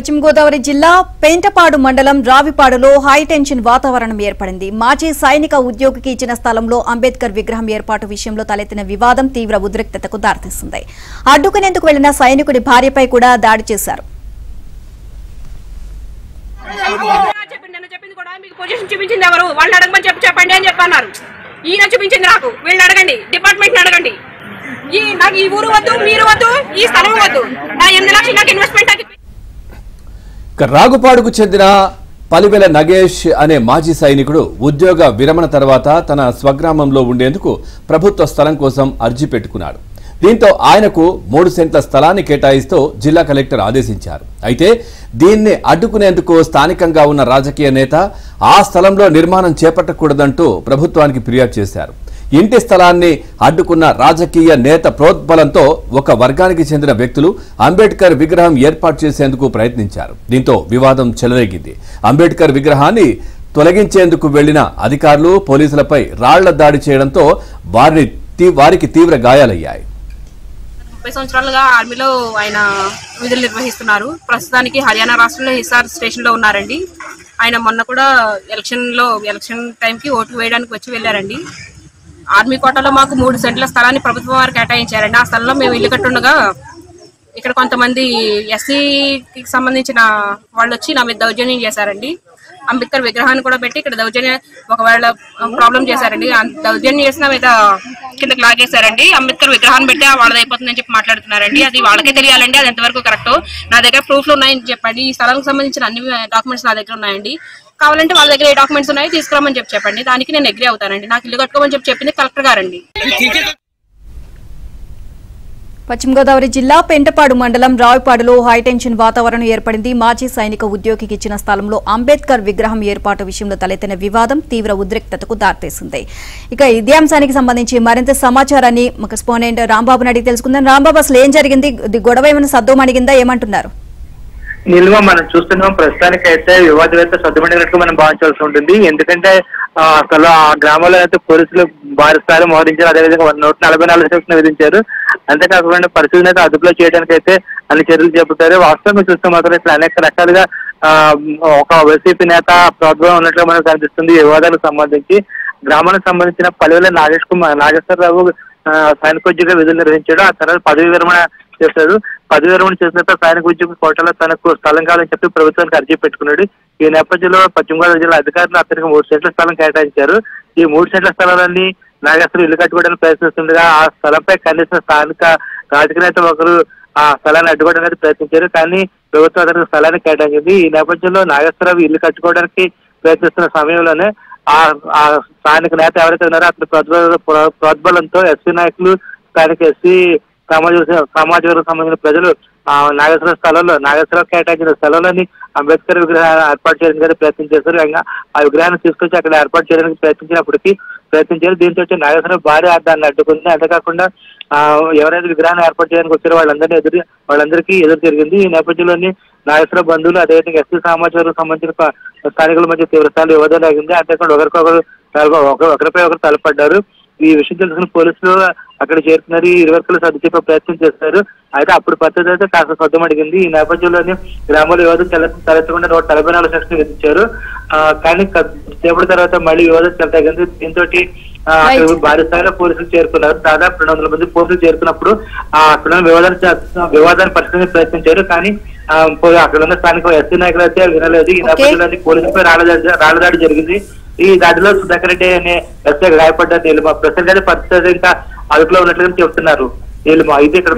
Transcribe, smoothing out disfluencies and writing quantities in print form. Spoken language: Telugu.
పశ్చిమ గోదావరి జిల్లా పెంటపాడు మండలం రావిపాడులో హై టెన్షన్ వాతావరణం ఏర్పడింది. మాజీ సైనిక ఉద్యోగికి ఇచ్చిన స్థలంలో అంబేద్కర్ విగ్రహం ఏర్పాటు విషయంలో తలెత్తిన వివాదం తీవ్ర ఉద్రిక్తతకు దారితీసింది. అడ్డుకునేందుకు వెళ్లిన సైనికుడి భార్యపై కూడా దాడి చేశారు. ఈయన చూపించింది నాకు, వీళ్ళని అడగండి, డిపార్ట్మెంట్ అడగండి. నాకు ఈ ఊరు వద్దు, మీరు వద్దు, ఈ స్థలం వద్దు, నా 8 లక్షలు నాకు ఇన్వెస్ట్మెంట్. రాగుపాడుకు చెందిన పలివెల నగేష్ అనే మాజీ సైనికుడు ఉద్యోగ విరమణ తర్వాత తన స్వగ్రామంలో ఉండేందుకు ప్రభుత్వ స్థలం కోసం అర్జీ పెట్టుకున్నాడు. దీంతో ఆయనకు 3 సెంట్ల స్థలాన్ని కేటాయిస్తూ జిల్లా కలెక్టర్ ఆదేశించారు. అయితే దీన్ని అడ్డుకునేందుకు స్థానికంగా ఉన్న రాజకీయ నేత ఆ స్థలంలో నిర్మాణం చేపట్టకూడదంటూ ప్రభుత్వానికి ఫిర్యాదు చేశారు. ఇంటి స్థలాన్ని అడ్డుకున్న రాజకీయ నేత ప్రోద్బలంతో ఒక వర్గానికి చెందిన వ్యక్తులు అంబేద్కర్ విగ్రహం ఏర్పాటు చేసేందుకు ప్రయత్నించారు. దీంతో వివాదం చెలరేగింది. అంబేద్కర్ విగ్రహాన్ని తొలగించేందుకు వెళ్లిన అధికారులు పోలీసులపై రాళ్ల దాడి చేయడంతో వారికి తీవ్ర గాయాలయ్యాయి. 30 సంవత్సరాలుగా ఆర్మీలో ఆయన విధులు నిర్వహిస్తున్నారు. ప్రస్తుతానికి హర్యానా రాష్ట్రంలో హిసార్ స్టేషన్ లో ఉన్నారండి. ఆయన మొన్న కూడా ఎలక్షన్ టైంకి ఓటు వేయడానికి వచ్చి వెళ్ళారండి. ఆర్మీ కోటలో మాకు 3 సెంట్ల స్థలాన్ని ప్రభుత్వం వారు కేటాయించారండి. ఆ స్థలంలో మేము ఇల్లు కట్టుండగా ఇక్కడ కొంతమంది ఎస్సీకి సంబంధించిన వాళ్ళు వచ్చి నా మీద దౌర్జన్యం చేశారండి. అంబేద్కర్ విగ్రహాన్ని కూడా పెట్టి ఇక్కడ దౌర్జన్యం ఒకవేళ ప్రాబ్లం చేశారండి. దౌర్జన్యం చేసిన మీద కిందకి లాగేశారండి. అంబేద్కర్ విగ్రహాన్ని పెట్టి వాళ్ళది అయిపోతుందని చెప్పి మాట్లాడుతున్నారండి. అది వాళ్ళకే తెలియాలండి, అది ఎంతవరకు కరెక్ట్. నా దగ్గర ప్రూఫ్లు ఉన్నాయని చెప్పండి. ఈ స్థలానికి సంబంధించిన అన్ని డాక్యుమెంట్స్ నా దగ్గర ఉన్నాయండి. కావాలంటే వాళ్ళ దగ్గర ఏ డాక్యుమెంట్స్ ఉన్నాయో తీసుకురామని చెప్పండి. దానికి నేను అగ్రీ అవుతానండి. నాకు ఇల్లు కట్టుకోమని చెప్పింది కలెక్టర్ గారండి. పశ్చిమ గోదావరి జిల్లా పెంటపాడు మండలం రావిపాడులో హైటెన్షన్ వాతావరణం ఏర్పడింది. మాజీ సైనిక ఉద్యోగికి ఇచ్చిన స్థలంలో అంబేద్కర్ విగ్రహం ఏర్పాటు విషయంలో తలెత్తిన వివాదం తీవ్ర ఉద్రిక్తతకు దారితీసింది. ఇక ఇదే అంశానికి సంబంధించి మరింత సమాచారాన్ని మా కరెస్పాండెంట్ రాంబాబుని అడిగి తెలుసుకుందాం. రాంబాబు, అసలు ఏం జరిగింది? గొడవ ఏమైనా సద్దుమణిగిందా? ఏమంటున్నారు? నిల్వ మనం చూస్తున్నాం. ప్రస్తుతానికి అయితే వివాదవేత్త సర్దుమణిగినట్లు మనం భావించాల్సి ఉంటుంది. ఎందుకంటే అసలు ఆ గ్రామంలో అయితే పోలీసులు భారీ స్థాయిలో మోహరించారు. అదేవిధంగా 144 సెక్షన్లు విధించారు. అంతేకాకుండా పరిస్థితిని అయితే అదుపులో చేయడానికి అయితే అన్ని చర్యలు చేపట్టారు. వాస్తవంగా చూస్తే మాత్రం ఇక్కడ అనేక రకాలుగా ఒక వైసీపీ నేత ప్రోద్బలం ఉన్నట్లుగా మనకు కనిపిస్తుంది. ఈ వివాదాలకు సంబంధించి గ్రామానికి సంబంధించిన పలివెల నాగేశ్వరరావు సైనికోద్యోగ విధులు నిర్వహించాడు. ఆ తర్వాత పదవి విరమణ చేశాడు. పదవి విరమణ చేసిన తర్వాత సైనిక ఉద్యోగ కోటలో తనకు స్థలం కావాలని చెప్పి ప్రభుత్వానికి అర్జీ పెట్టుకున్నాడు. ఈ నేపథ్యంలో పశ్చిమ గోదావరి జిల్లా అధికారులు అతనికి 3 సెంట్ల స్థలం కేటాయించారు. ఈ 3 సెంట్ల స్థలాలన్నీ నాగేశ్వరం ఇల్లు కట్టుకోవడానికి ప్రయత్నిస్తుండగా ఆ స్థలంపై కనీసం స్థానిక రాజకీయ నేత ఒకరు ఆ స్థలాన్ని అడ్డుకోవడానికి ప్రయత్నించారు. కానీ ప్రభుత్వం అతనికి స్థలాన్ని కేటాయించింది. ఈ నేపథ్యంలో నాగేశ్వరరావు ఇల్లు కట్టుకోవడానికి ప్రయత్నిస్తున్న సమయంలోనే ఆ స్థానిక నేత ఎవరైతే ఉన్నారో అతని ప్రోద్బలంతో ఎస్సీ నాయకులు, స్థానిక ఎస్సీ సమాజవర్గం సంబంధించిన ప్రజలు నాగేశ్వరరావు కేటాయించిన స్థలంలోని అంబేద్కర్ విగ్రహాన్ని ఏర్పాటు చేయడానికి ప్రయత్నం చేశారు. ఆ విగ్రహాన్ని తీసుకొచ్చి అక్కడ ఏర్పాటు చేయడానికి ప్రయత్నించారు. దీంతో నాగేశ్వరరావు భార్య దాన్ని అడ్డుకుంది. అంతేకాకుండా ఎవరైతే విగ్రహాన్ని ఏర్పాటు చేయడానికి వచ్చారో వాళ్ళందరికీ ఎదురు జరిగింది. ఈ నేపథ్యంలోని నాగేశ్వరరావు బంధువులు అదేవిధంగా ఎస్సీ సమాజవర్గం సంబంధించిన స్థానికుల మధ్య తీవ్రస్థాయిలో వివాదం జరిగింది. అంతేకాకుండా ఒకరిపై ఒకరు తలపడ్డారు. ఈ విషయం తెలుసుకున్న పోలీసులు అక్కడ చేరుకున్నారు. ఈ ఇరువర్కులు సర్ది చెప్పే ప్రయత్నం చేస్తారు. అయితే అప్పుడు పద్ధతి అయితే కాస్త సొద్దమడిగింది. ఈ నేపథ్యంలోనే గ్రామంలో వివాదం తలెత్తకుండా 144 సెక్షన్లు విధించారు. కానీ సేపటి తర్వాత మళ్ళీ వివాదం చెలతగింది. దీంతో భారీ స్థాయిలో పోలీసులు చేరుకున్నారు. దాదాపు 200 మంది పోలీసులు చేరుకున్నప్పుడు అక్కడ వివాదాన్ని పరిష్కరించే ప్రయత్నించారు. కానీ అక్కడ ఉన్న స్థానిక ఎస్సీ నాయకులు అయితే వినలేదు. ఈ నేపథ్యంలో పోలీసులపై రాళ్ల దాడి జరిగింది. ఈ దాడిలో సుధాకర్ రెడ్డి అనే ఎస్ఐ గాయపడ్డారు. ప్రస్తుతం పరిస్థితి ఇంకా అదుపులో ఉన్నట్లుగా చెప్తున్నారు. అయితే ఇక్కడ